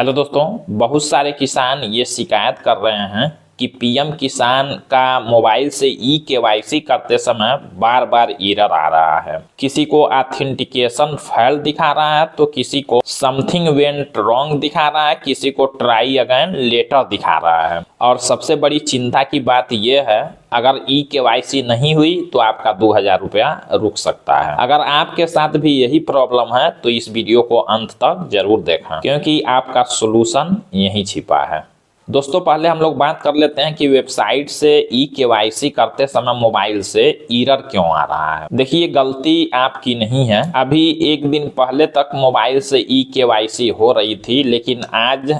Hello दोस्तों, बहुत सारे किसान ये शिकायत कर रहे हैं कि पीएम किसान का मोबाइल से ई-केवाईसी करते समय बार बार एरर आ रहा है। किसी को ऑथेंटिकेशन फेल दिखा रहा है तो किसी को समथिंग वेंट रॉन्ग दिखा रहा है, किसी को ट्राई अगेन लेटर दिखा रहा है। और सबसे बड़ी चिंता की बात यह है, अगर ई-केवाईसी नहीं हुई तो आपका 2000 रुपया रुक सकता है। अगर आपके साथ भी यही प्रॉब्लम है तो इस वीडियो को अंत तक जरूर देखें, क्योंकि आपका सोल्यूशन यही छिपा है। दोस्तों, पहले हम लोग बात कर लेते हैं कि वेबसाइट से ई-केवाईसी करते समय मोबाइल से एरर क्यों आ रहा है। देखिए, गलती आपकी नहीं है। अभी एक दिन पहले तक मोबाइल से ई-केवाईसी हो रही थी, लेकिन आज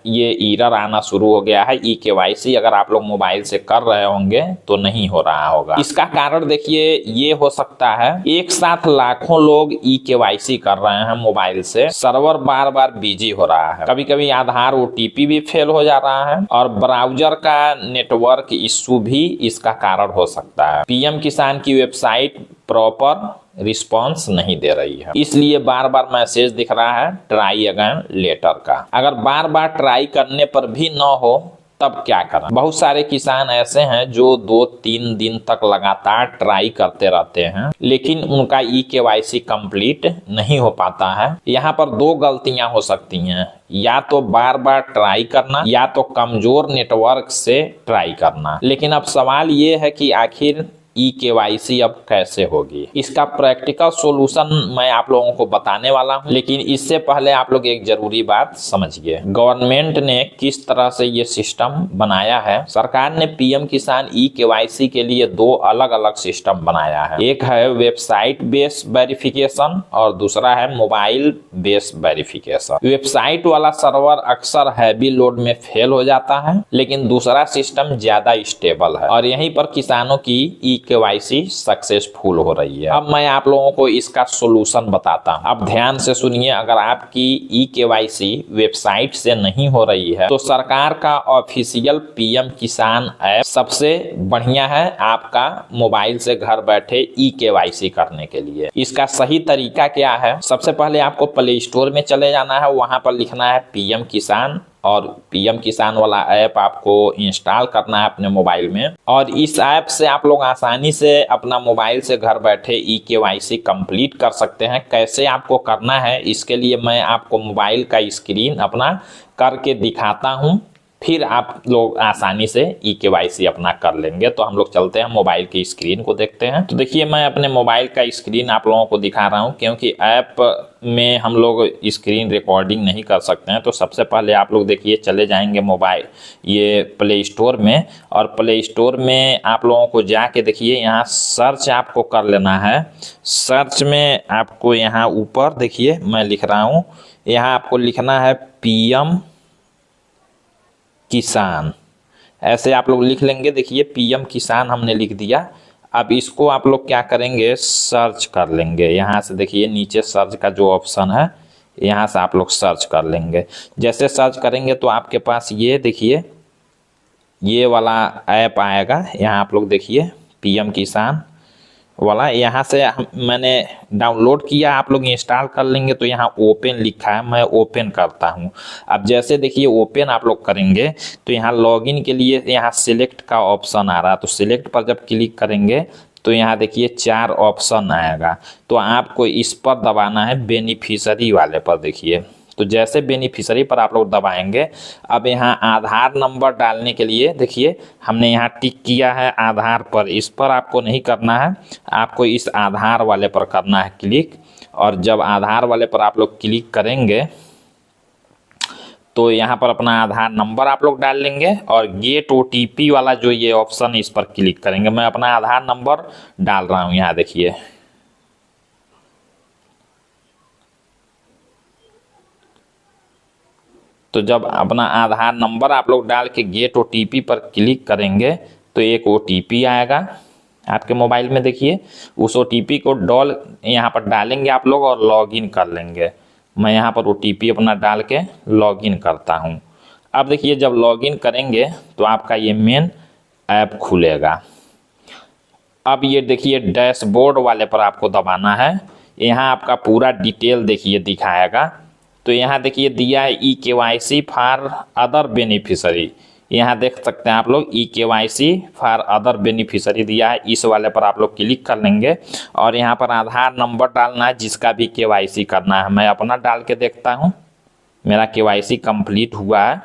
ये एरर आना शुरू हो गया है। ई-केवाईसी अगर आप लोग मोबाइल से कर रहे होंगे तो नहीं हो रहा होगा। इसका कारण देखिए, ये हो सकता है एक साथ लाखों लोग ई-केवाईसी कर रहे हैं मोबाइल से, सर्वर बार बार बिजी हो रहा है, कभी कभी आधार ओटीपी भी फेल हो जा रहा है और ब्राउजर का नेटवर्क इश्यू भी इसका कारण हो सकता है। पीएम किसान की वेबसाइट प्रॉपर रिस्पांस नहीं दे रही है, इसलिए बार बार मैसेज दिख रहा है ट्राई अगेन लेटर का। अगर बार बार ट्राई करने पर भी न हो तब क्या करें। बहुत सारे किसान ऐसे हैं जो 2-3 दिन तक लगातार ट्राई करते रहते हैं, लेकिन उनका ई-केवाईसी कंप्लीट नहीं हो पाता है। यहाँ पर दो गलतियां हो सकती हैं, या तो बार बार ट्राई करना या तो कमजोर नेटवर्क से ट्राई करना। लेकिन अब सवाल ये है कि आखिर ई-केवाईसी अब कैसे होगी। इसका प्रैक्टिकल सॉल्यूशन मैं आप लोगों को बताने वाला हूं, लेकिन इससे पहले आप लोग एक जरूरी बात समझिए। गवर्नमेंट ने किस तरह से ये सिस्टम बनाया है। सरकार ने पीएम किसान ई-केवाईसी के लिए दो अलग अलग सिस्टम बनाया है। एक है वेबसाइट बेस्ड वेरिफिकेशन और दूसरा है मोबाइल बेस्ड वेरिफिकेशन। वेबसाइट वाला सर्वर अक्सर हैवी लोड में फेल हो जाता है, लेकिन दूसरा सिस्टम ज्यादा स्टेबल है और यहीं पर किसानों की ई-केवाईसी सक्सेसफुल हो रही है। अब मैं आप लोगों को इसका सॉल्यूशन बताता हूं। अब ध्यान से सुनिए। अगर आपकी ई-केवाईसी वेबसाइट से नहीं हो रही है तो सरकार का ऑफिशियल पीएम किसान ऐप सबसे बढ़िया है आपका मोबाइल से घर बैठे ई-केवाईसी करने के लिए। इसका सही तरीका क्या है? सबसे पहले आपको प्ले स्टोर में चले जाना है, वहां पर लिखना है पीएम किसान और पीएम किसान वाला ऐप आपको इंस्टॉल करना है अपने मोबाइल में। और इस ऐप से आप लोग आसानी से अपना मोबाइल से घर बैठे ई-केवाईसी कंप्लीट कर सकते हैं। कैसे आपको करना है, इसके लिए मैं आपको मोबाइल का स्क्रीन अपना करके दिखाता हूं, फिर आप लोग आसानी से ई-केवाईसी अपना कर लेंगे। तो हम लोग चलते हैं मोबाइल की स्क्रीन को देखते हैं। तो देखिए, मैं अपने मोबाइल का स्क्रीन आप लोगों को दिखा रहा हूं, क्योंकि ऐप में हम लोग स्क्रीन रिकॉर्डिंग नहीं कर सकते हैं। तो सबसे पहले आप लोग देखिए, चले जाएंगे मोबाइल ये प्ले स्टोर में, और प्ले स्टोर में आप लोगों को जाके देखिए, यहाँ सर्च आपको कर लेना है। सर्च में आपको यहाँ ऊपर देखिए मैं लिख रहा हूँ, यहाँ आपको लिखना है पीएम किसान। ऐसे आप लोग लिख लेंगे। देखिए, पीएम किसान हमने लिख दिया। अब इसको आप लोग क्या करेंगे, सर्च कर लेंगे। यहाँ से देखिए नीचे सर्च का जो ऑप्शन है, यहाँ से आप लोग सर्च कर लेंगे। जैसे सर्च करेंगे तो आपके पास ये देखिए ये वाला ऐप आएगा। यहाँ आप लोग देखिए पीएम किसान वाला, यहाँ से मैंने डाउनलोड किया, आप लोग इंस्टॉल कर लेंगे। तो यहाँ ओपन लिखा है, मैं ओपन करता हूँ। अब जैसे देखिए ओपन आप लोग करेंगे तो यहाँ लॉगिन के लिए यहाँ सिलेक्ट का ऑप्शन आ रहा है। तो सिलेक्ट पर जब क्लिक करेंगे तो यहाँ देखिए 4 ऑप्शन आएगा। तो आपको इस पर दबाना है, बेनिफिशियरी वाले पर देखिए। तो जैसे बेनिफिशियरी पर आप लोग दबाएंगे, अब यहाँ आधार नंबर डालने के लिए देखिए हमने यहाँ टिक किया है आधार पर। इस पर आपको नहीं करना है, आपको इस आधार वाले पर करना है क्लिक। और जब आधार वाले पर आप लोग क्लिक करेंगे तो यहाँ पर अपना आधार नंबर आप लोग डाल लेंगे और गेट ओटीपी वाला जो ये ऑप्शन, इस पर क्लिक करेंगे। मैं अपना आधार नंबर डाल रहा हूँ, यहाँ देखिए। तो जब अपना आधार नंबर आप लोग डाल के गेट ओटीपी पर क्लिक करेंगे तो एक ओटीपी आएगा आपके मोबाइल में। देखिए, उस ओटीपी को यहाँ पर डालेंगे आप लोग और लॉगिन कर लेंगे। मैं यहाँ पर ओटीपी अपना डाल के लॉगिन करता हूँ। अब देखिए, जब लॉगिन करेंगे तो आपका ये मेन ऐप खुलेगा। अब ये देखिए डैशबोर्ड वाले पर आपको दबाना है। यहाँ आपका पूरा डिटेल देखिए दिखाएगा तो यहाँ देखिए दिया है eKYC फॉर अदर बेनिफिशियरी। यहाँ देख सकते हैं आप लोग eKYC फॉर अदर बेनिफिशियरी दिया है। इस वाले पर आप लोग क्लिक कर लेंगे और यहाँ पर आधार नंबर डालना है जिसका भी KYC करना है। मैं अपना डाल के देखता हूँ, मेरा KYC कंप्लीट हुआ है।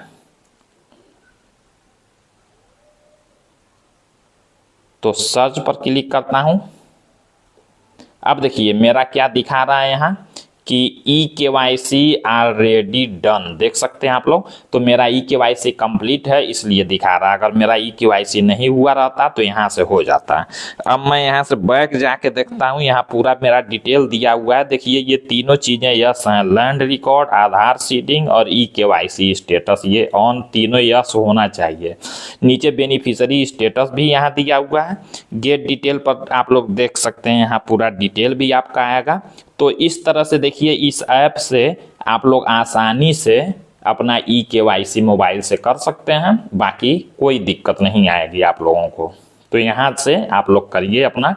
तो सर्च पर क्लिक करता हूँ। अब देखिए मेरा क्या दिखा रहा है यहाँ कि eKYC ऑलरेडी डन, देख सकते हैं आप लोग। तो मेरा eKYC कंप्लीट है इसलिए दिखा रहा है। अगर मेरा eKYC नहीं हुआ रहता तो यहाँ से हो जाता है। अब मैं यहाँ से बैक जाके देखता हूँ, यहाँ पूरा मेरा डिटेल दिया हुआ है। देखिए ये तीनों चीज़ें यस हैं, लैंड रिकॉर्ड, आधार सीडिंग और eKYC स्टेटस, ये ऑन तीनों यस होना चाहिए। नीचे बेनिफिशियरी स्टेटस भी यहाँ दिया हुआ है। गेट डिटेल पर आप लोग देख सकते हैं, यहाँ पूरा डिटेल भी आपका आएगा। तो इस तरह से देखिए इस ऐप से आप लोग आसानी से अपना eKYC मोबाइल से कर सकते हैं, बाकी कोई दिक्कत नहीं आएगी आप लोगों को। तो यहाँ से आप लोग करिए अपना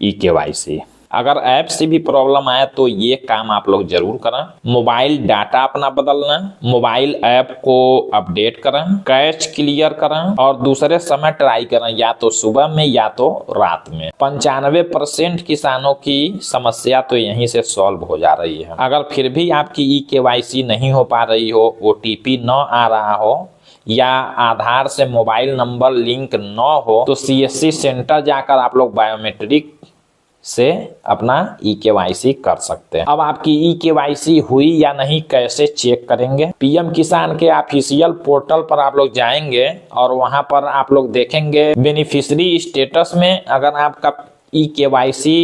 eKYC। अगर ऐप से भी प्रॉब्लम आए तो ये काम आप लोग जरूर करें। मोबाइल डाटा अपना बदलना, मोबाइल ऐप को अपडेट करें, कैश क्लियर करें और दूसरे समय ट्राई करें, या तो सुबह में या तो रात में। 95% किसानों की समस्या तो यहीं से सॉल्व हो जा रही है। अगर फिर भी आपकी eKYC नहीं हो पा रही हो, OTP न आ रहा हो या आधार से मोबाइल नंबर लिंक न हो, तो CSC सेंटर जाकर आप लोग बायोमेट्रिक से अपना eKYC कर सकते हैं। अब आपकी eKYC हुई या नहीं कैसे चेक करेंगे? PM किसान के ऑफिशियल पोर्टल पर आप लोग जाएंगे और वहां पर आप लोग देखेंगे बेनिफिशियरी स्टेटस में अगर आपका eKYC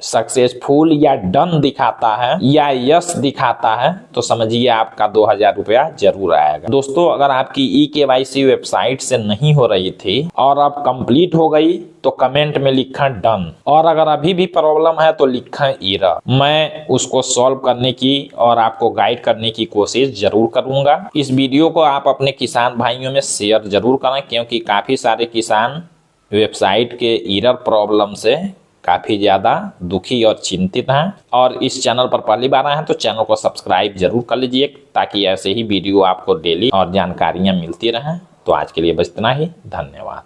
सक्सेसफुल या डन दिखाता है या यस दिखाता है तो समझिए आपका 2000 रुपया जरूर आएगा। दोस्तों अगर आपकी eKYC वेबसाइट से नहीं हो रही थी और अब कंप्लीट हो गई तो कमेंट में लिखें डन, और अगर अभी भी प्रॉब्लम है तो लिखें एरर। मैं उसको सॉल्व करने की और आपको गाइड करने की कोशिश जरूर करूंगा। इस वीडियो को आप अपने किसान भाइयों में शेयर जरूर करें, क्योंकि काफी सारे किसान वेबसाइट के एरर प्रॉब्लम से काफ़ी ज़्यादा दुखी और चिंतित हैं। और इस चैनल पर पहली बार आए हैं तो चैनल को सब्सक्राइब जरूर कर लीजिए, ताकि ऐसे ही वीडियो आपको डेली और जानकारियाँ मिलती रहें। तो आज के लिए बस इतना ही, धन्यवाद।